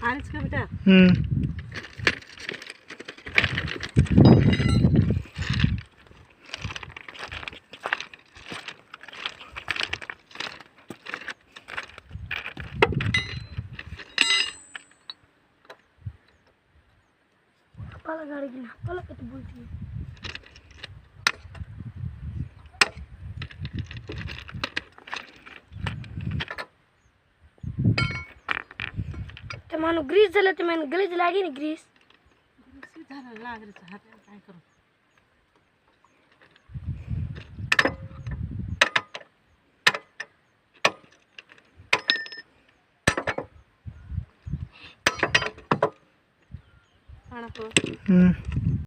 आणच का बेटा पाला गाड़ी की ना पाला के तो बोलती है तो मानो ग्रीस जले तो मैंने गले जलागी नहीं ग्रीस सीधा लाग रे हाथ काय करू आणा तो